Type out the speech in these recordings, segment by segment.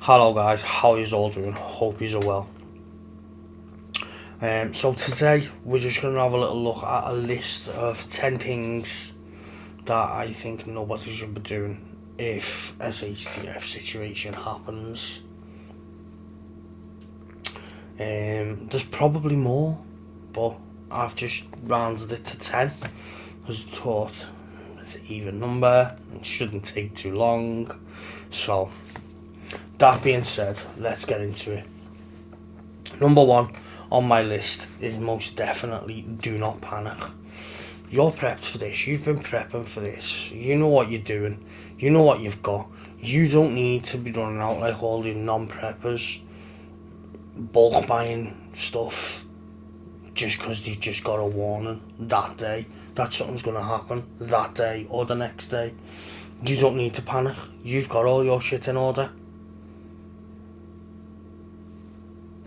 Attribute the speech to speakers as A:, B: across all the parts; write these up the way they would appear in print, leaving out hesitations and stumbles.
A: Hello guys, how you all doing? Hope you're well. So today we're just going to have a little look at a list of 10 things that I think nobody should be doing if SHTF situation happens. There's probably more, but I've just rounded it to 10 because I thought it's an even number and shouldn't take too long. So that being said, let's get into it. Number one on my list is most definitely do not panic. You're prepped for this, you've been prepping for this, you know what you're doing, you know what you've got. You don't need to be running out like all the non-preppers, bulk buying stuff just because they've just got a warning that day that something's going to happen that day or the next day. You don't need to panic, you've got all your shit in order.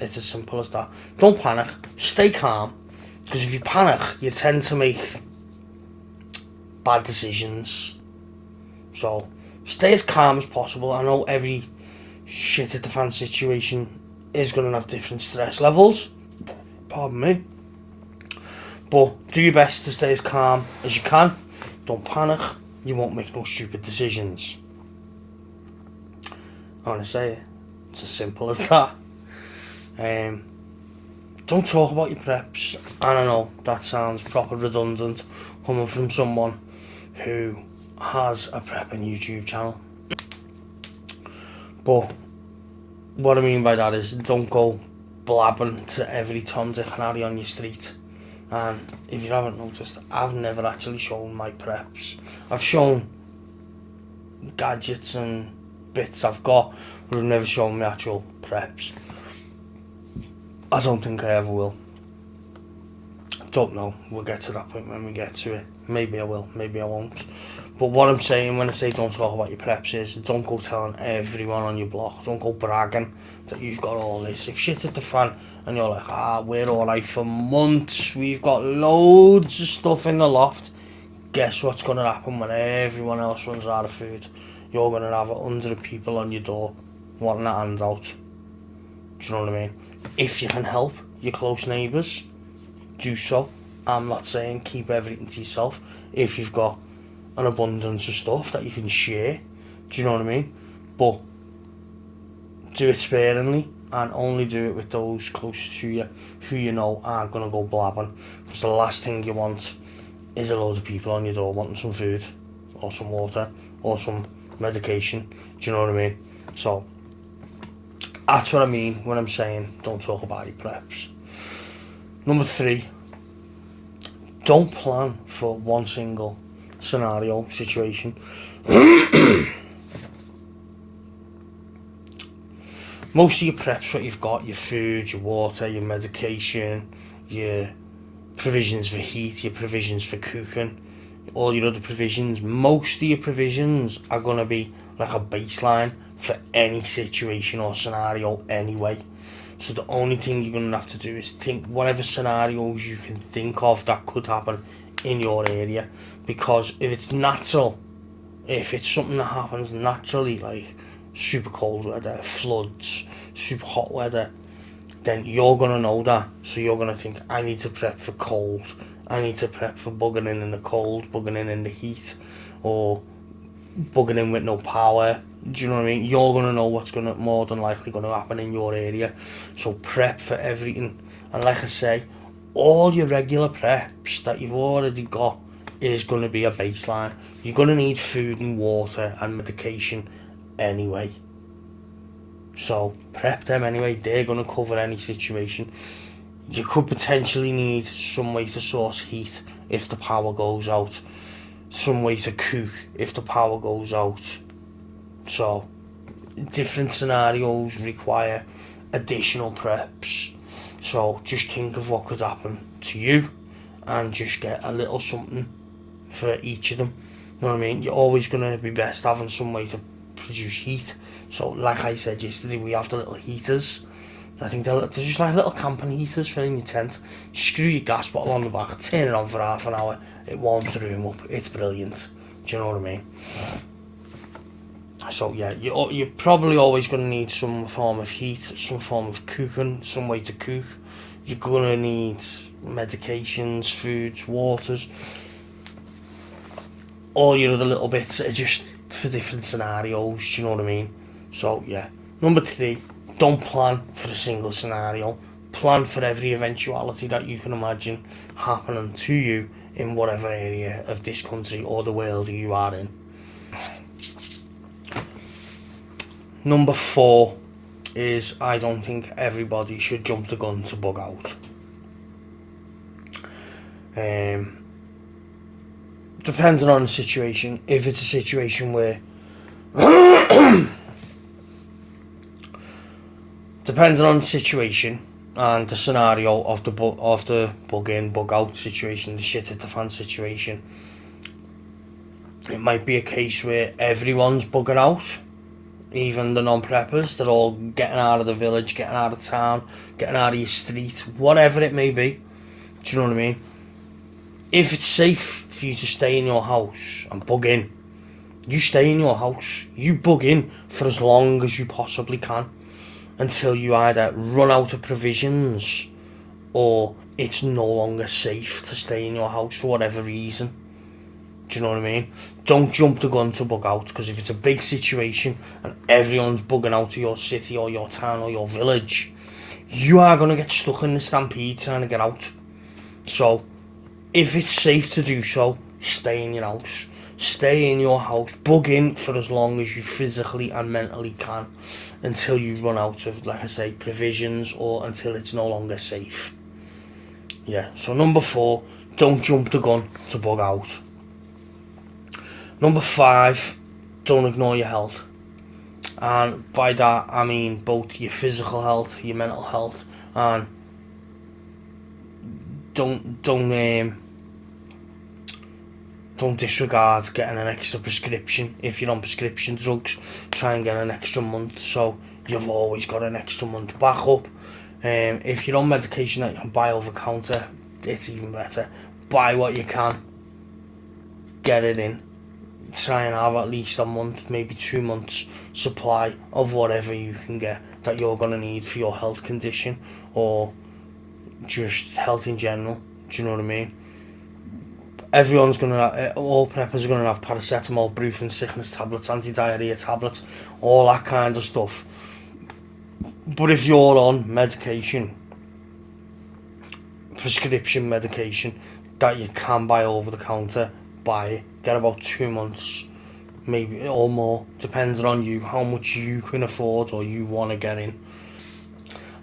A: It's as simple as that. Don't panic, stay calm, because if you panic, you tend to make bad decisions. So, stay as calm as possible. I know every shit at the fan situation is going to have different stress levels, pardon me, but do your best to stay as calm as you can. Don't panic, you won't make no stupid decisions. I want to say it, it's as simple as that. Don't talk about your preps. I don't know, that sounds proper redundant coming from someone who has a prepping YouTube channel. But what I mean by that is don't go blabbing to every Tom, Dick and Harry on your street. And if you haven't noticed, I've never actually shown my preps. I've shown gadgets and bits I've got, but I've never shown my actual preps. I don't think I ever will. Don't know. We'll get to that point when we get to it. Maybe I will, maybe I won't. But what I'm saying when I say don't talk about your preps is don't go telling everyone on your block. Don't go bragging that you've got all this. If shit's at the fan and you're like, we're alright for months, we've got loads of stuff in the loft, guess what's going to happen when everyone else runs out of food? You're going to have 100 people on your door wanting a handout. Do you know what I mean? If you can help your close neighbours, do so. I'm not saying keep everything to yourself. If you've got an abundance of stuff that you can share, do you know what I mean? But do it sparingly and only do it with those closest to you who you know aren't going to go blabbing. Because the last thing you want is a load of people on your door wanting some food or some water or some medication. Do you know what I mean? So that's what I mean when I'm saying don't talk about your preps. Number 3, don't plan for one single scenario, situation. Most of your preps, what you've got, your food, your water, your medication, your provisions for heat, your provisions for cooking, all your other provisions, most of your provisions are going to be like a baseline for any situation or scenario anyway. So the only thing you're going to have to do is think whatever scenarios you can think of that could happen in your area. Because if it's natural, if it's something that happens naturally, like super cold weather, floods, super hot weather, then you're going to know that. So you're going to think, I need to prep for cold, I need to prep for bugging in the cold, bugging in the heat, or bugging in with no power. Do you know what I mean? You're going to know what's going to more than likely going to happen in your area. So prep for everything. And like I say, all your regular preps that you've already got is going to be a baseline. You're going to need food and water and medication anyway. So prep them anyway. They're going to cover any situation. You could potentially need some way to source heat if the power goes out. Some way to cook if the power goes out. So different scenarios require additional preps. So just think of what could happen to you and just get a little something for each of them. You know what I mean? You're always going to be best having some way to produce heat. So like I said yesterday, we have the little heaters. I think they're just like little camping heaters for in your tent. You screw your gas bottle on the back, turn it on for half an hour, it warms the room up. It's brilliant. Do you know what I mean? So yeah, you're probably always going to need some form of heat, some form of cooking, some way to cook. You're going to need medications, foods, waters, all your other little bits are just for different scenarios, do you know what I mean? So yeah. Number 3, don't plan for a single scenario. Plan for every eventuality that you can imagine happening to you in whatever area of this country or the world you are in. Number 4 is, I don't think everybody should jump the gun to bug out. Depending on the situation, if it's a situation where depending on the situation and the scenario of the bug in, bug out situation, the shit at the fan situation, it might be a case where everyone's bugging out, even the non-preppers. They're all getting out of the village, getting out of town, getting out of your street, whatever it may be. Do you know what I mean? If it's safe for you to stay in your house and bug in, you stay in your house. You bug in for as long as you possibly can, until you either run out of provisions or it's no longer safe to stay in your house for whatever reason. Do you know what I mean? Don't jump the gun to bug out, because if it's a big situation and everyone's bugging out of your city or your town or your village, you are going to get stuck in the stampede trying to get out. So if it's safe to do so, stay in your house. Stay in your house, bug in for as long as you physically and mentally can, until you run out of, like I say, provisions, or until it's no longer safe. Yeah, so number 4, don't jump the gun to bug out. Number 5, don't ignore your health. And by that I mean both your physical health, your mental health, and don't disregard getting an extra prescription. If you're on prescription drugs, try and get an extra month, so you've always got an extra month backup. If you're on medication that you can buy over counter, it's even better. Buy what you can, get it in. Try and have at least a month, maybe 2 months supply of whatever you can get that you're going to need for your health condition, or just health in general. Do you know what I mean? Everyone's going to, all preppers are going to have paracetamol, brufen sickness tablets, anti-diarrhea tablets, all that kind of stuff. But if you're on medication, prescription medication that you can buy over the counter, buy it. Get about 2 months, maybe, or more, depending on you, how much you can afford or you want to get in.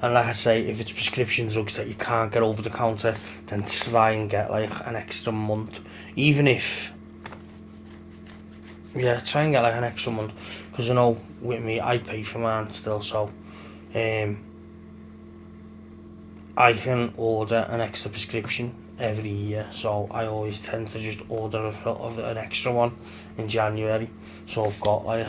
A: And like I say, if it's prescription drugs that you can't get over the counter, then try and get like an extra month. Even if, yeah, try and get like an extra month, because I know with me, I pay for mine still, so I can order an extra prescription every year, so I always tend to just order an extra one in January. So I've got like,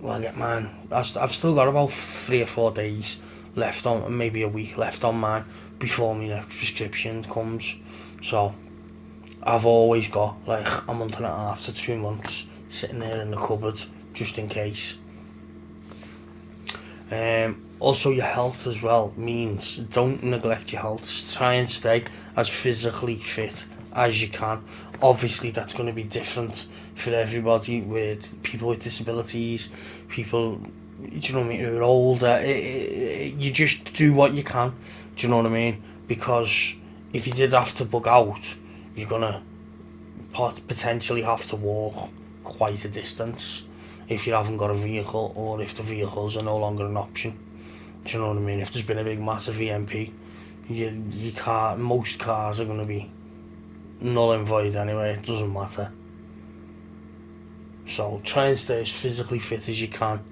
A: well, I get mine, I've still got about 3 or 4 days left on, maybe a week left on mine before my next prescription comes. So I've always got like a month and a half to 2 months sitting there in the cupboard just in case. Also, your health as well means don't neglect your health. Try and stay as physically fit as you can. Obviously that's going to be different for everybody, with people with disabilities, people, do you know what I mean, who are older. You just do what you can, do you know what I mean? Because if you did have to bug out, you're going to potentially have to walk quite a distance if you haven't got a vehicle, or if the vehicles are no longer an option. Do you know what I mean? If there's been a big massive EMP, most cars are going to be null and void anyway. It doesn't matter. So try and stay as physically fit as you can.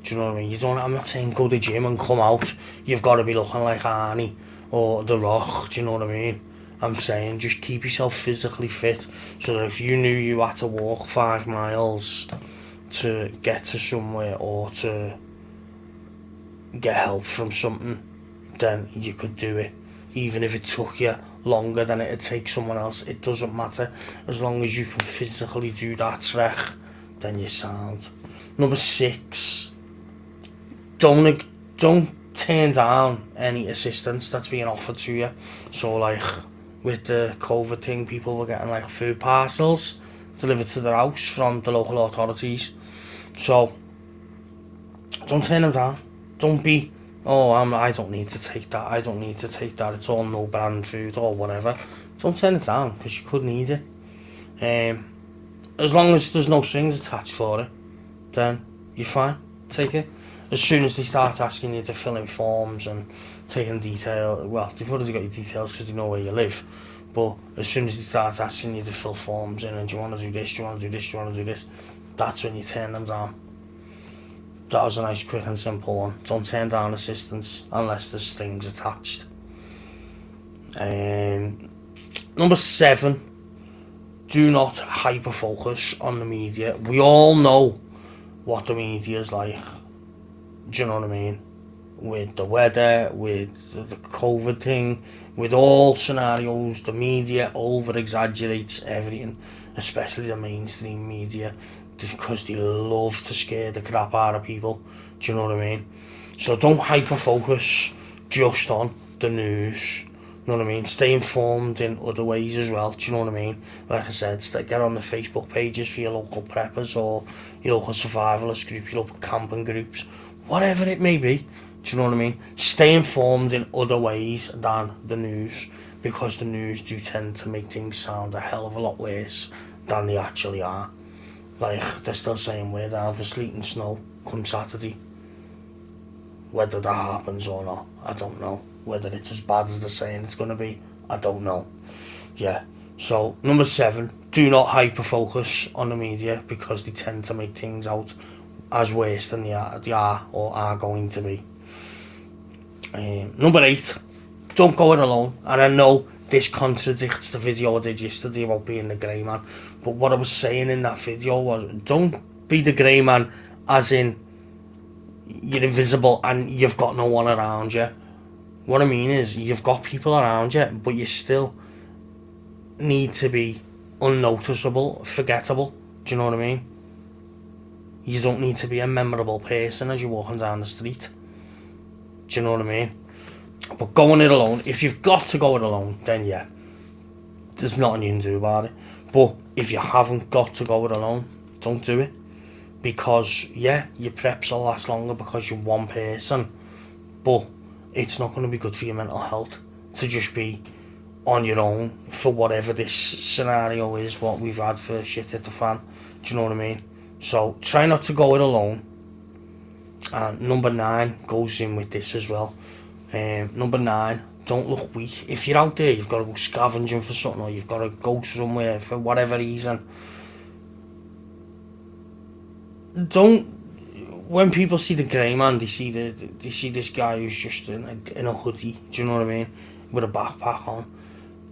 A: Do you know what I mean? I'm not saying go to the gym and come out, you've got to be looking like Arnie or The Rock. Do you know what I mean? I'm saying just keep yourself physically fit, so that if you knew you had to walk 5 miles to get to somewhere, or to get help from something, then you could do it. Even if it took you longer than it'd take someone else, it doesn't matter. As long as you can physically do that trek, then you're sound. Number 6, don't turn down any assistance that's being offered to you. So like with the COVID thing, people were getting like food parcels delivered to their house from the local authorities. So don't turn them down. Don't be, oh, I don't need to take that, I don't need to take that, it's all no brand food or whatever. Don't turn it down, because you could need it. As long as there's no strings attached for it, then you're fine, take it. As soon as they start asking you to fill in forms and taking detail, well, they've already got your details because they know where you live, but as soon as they start asking you to fill forms in and do you want to do this, do you want to do this, do you want to do this, that's when you turn them down. That was a nice, quick and simple one. Don't turn down assistance unless there's strings attached. Number 7, do not hyper-focus on the media. We all know what the media is like. Do you know what I mean? With the weather, with the COVID thing, with all scenarios, the media over-exaggerates everything, especially the mainstream media, because they love to scare the crap out of people. Do you know what I mean? So don't hyper-focus just on the news. You know what I mean? Stay informed in other ways as well. Do you know what I mean? Like I said, get on the Facebook pages for your local preppers or your local survivalist group, your local camping groups, whatever it may be. Do you know what I mean? Stay informed in other ways than the news, because the news do tend to make things sound a hell of a lot worse than they actually are. Like, they're still saying we're down for sleet and snow come Saturday. Whether that happens or not, I don't know. Whether it's as bad as they're saying it's going to be, I don't know. Yeah, so number 7, do not hyper-focus on the media, because they tend to make things out as worse than they are or are going to be. Number 8, don't go it alone. And I know this contradicts the video I did yesterday about being the grey man, but what I was saying in that video was, don't be the grey man as in you're invisible and you've got no one around you. What I mean is, you've got people around you, but you still need to be unnoticeable, forgettable. Do you know what I mean? You don't need to be a memorable person as you're walking down the street. Do you know what I mean? But going it alone, if you've got to go it alone, then yeah, there's nothing you can do about it. But if you haven't got to go it alone, don't do it. Because yeah, your preps will last longer because you're one person, but it's not going to be good for your mental health to just be on your own for whatever this scenario is, what we've had for shit at the fan. Do you know what I mean? So try not to go it alone. And number 9 goes in with this as well. Number 9, don't look weak. If you're out there, you've got to go scavenging for something, or you've got to go somewhere for whatever reason. Don't. When people see the grey man, they see this guy who's just in a hoodie. Do you know what I mean? With a backpack on.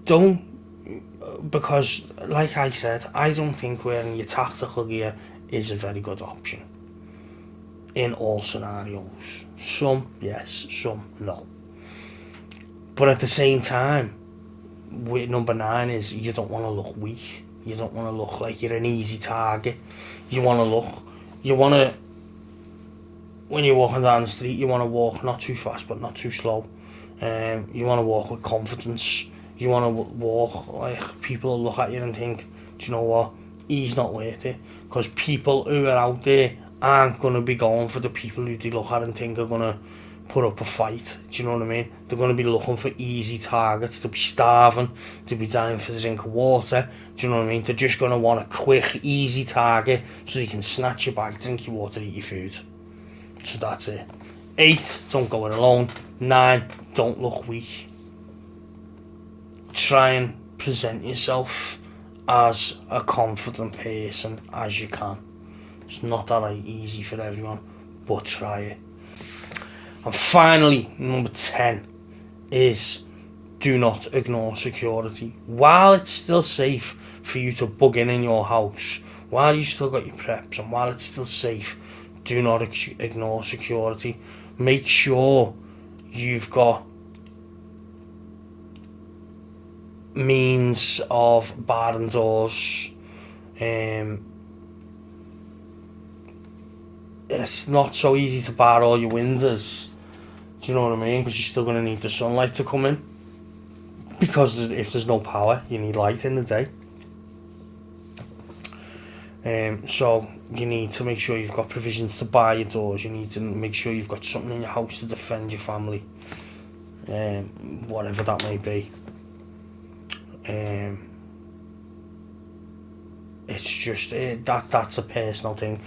A: Don't, because like I said, I don't think wearing your tactical gear is a very good option. In all scenarios, some yes, some no. But at the same time, with number 9 is, you don't want to look weak. You don't want to look like you're an easy target. You want to, when you're walking down the street, you want to walk not too fast but not too slow. You want to walk with confidence. You want to walk like people will look at you and think, do you know what, he's not worth it. Because people who are out there aren't going to be going for the people who they look at and think are going to put up a fight. Do you know what I mean? They're going to be looking for easy targets. They'll be starving. They'll be dying for the drink of water. Do you know what I mean? They're just going to want a quick, easy target so they can snatch your bag, drink your water, eat your food. So that's it. 8, don't go it alone. 9, don't look weak. Try and present yourself as a confident person as you can. It's not that easy for everyone, but try it. And finally, number 10 is, do not ignore security. While it's still safe for you to bug in your house, while you still got your preps, and while it's still safe, do not ignore security. Make sure you've got means of barring doors. it's not so easy to bar all your windows. Do you know what I mean? Because you're still going to need the sunlight to come in. Because if there's no power, you need light in the day. So you need to make sure you've got provisions to bar your doors. You need to make sure you've got something in your house to defend your family. Whatever that may be. It's just that's a personal thing,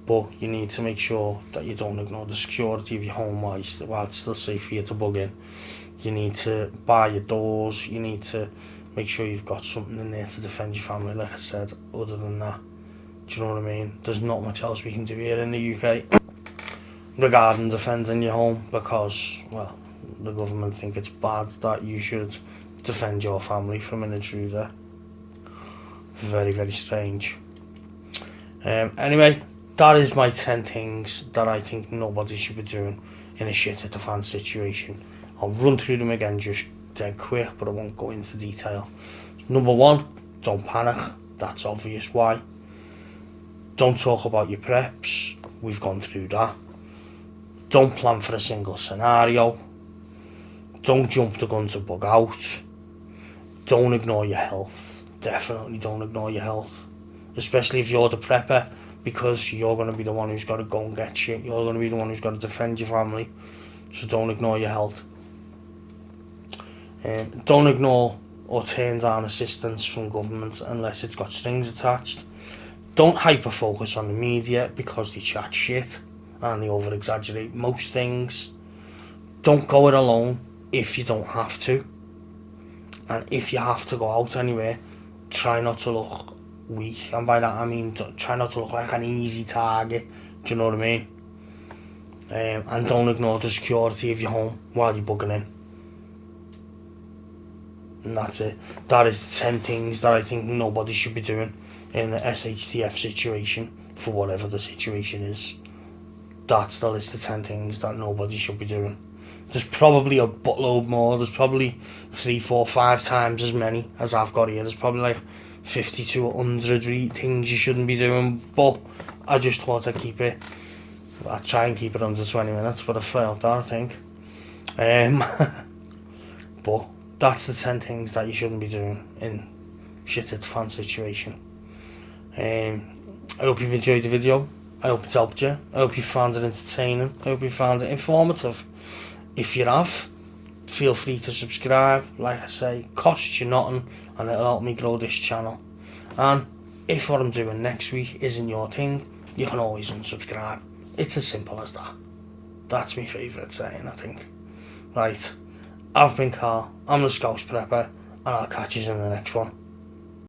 A: but you need to make sure that you don't ignore the security of your home while it's still safe for you to bug in. You need to bar your doors. You need to make sure you've got something in there to defend your family. Like I said, other than that, do you know what I mean? There's not much else we can do here in the UK regarding defending your home, because, well, the government think it's bad that you should defend your family from an intruder. Very, very strange. Anyway, that is my 10 things that I think nobody should be doing in a shit at the fan situation. I'll run through them again just dead quick, but I won't go into detail. Number 1, don't panic. That's obvious why. Don't talk about your preps. We've gone through that. Don't plan for a single scenario. Don't jump the gun to bug out. Don't ignore your health. Definitely don't ignore your health. Especially if you're the prepper, because you're going to be the one who's got to go and get shit. You're going to be the one who's got to defend your family. So don't ignore your health. Don't ignore or turn down assistance from government unless it's got strings attached. Don't hyper-focus on the media because they chat shit and they over-exaggerate most things. Don't go it alone if you don't have to. And if you have to go out anywhere, try not to look weak. And by that I mean try not to look like an easy target. Do you know what I mean? And don't ignore the security of your home while you're bugging in. And that's it. That is the 10 things that I think nobody should be doing in the SHTF situation, for whatever the situation is. That's the list of 10 things that nobody should be doing. There's probably a buttload more. There's probably 3, 4, 5 times as many as I've got here. There's probably like 50 to 100 things you shouldn't be doing, but I just thought I'd try and keep it under 20 minutes, but I failed that, I think. But that's the 10 things that you shouldn't be doing in shit at the fan situation. I hope you've enjoyed the video. I hope it's helped you. I hope you found it entertaining. I hope you found it informative. If you have, feel free to subscribe. Like I say, costs you nothing and it'll help me grow this channel. And if what I'm doing next week isn't your thing, you can always unsubscribe. It's as simple as that. That's my favourite saying, I think. Right, I've been Carl, I'm the Scouse Prepper, and I'll catch you in the next one.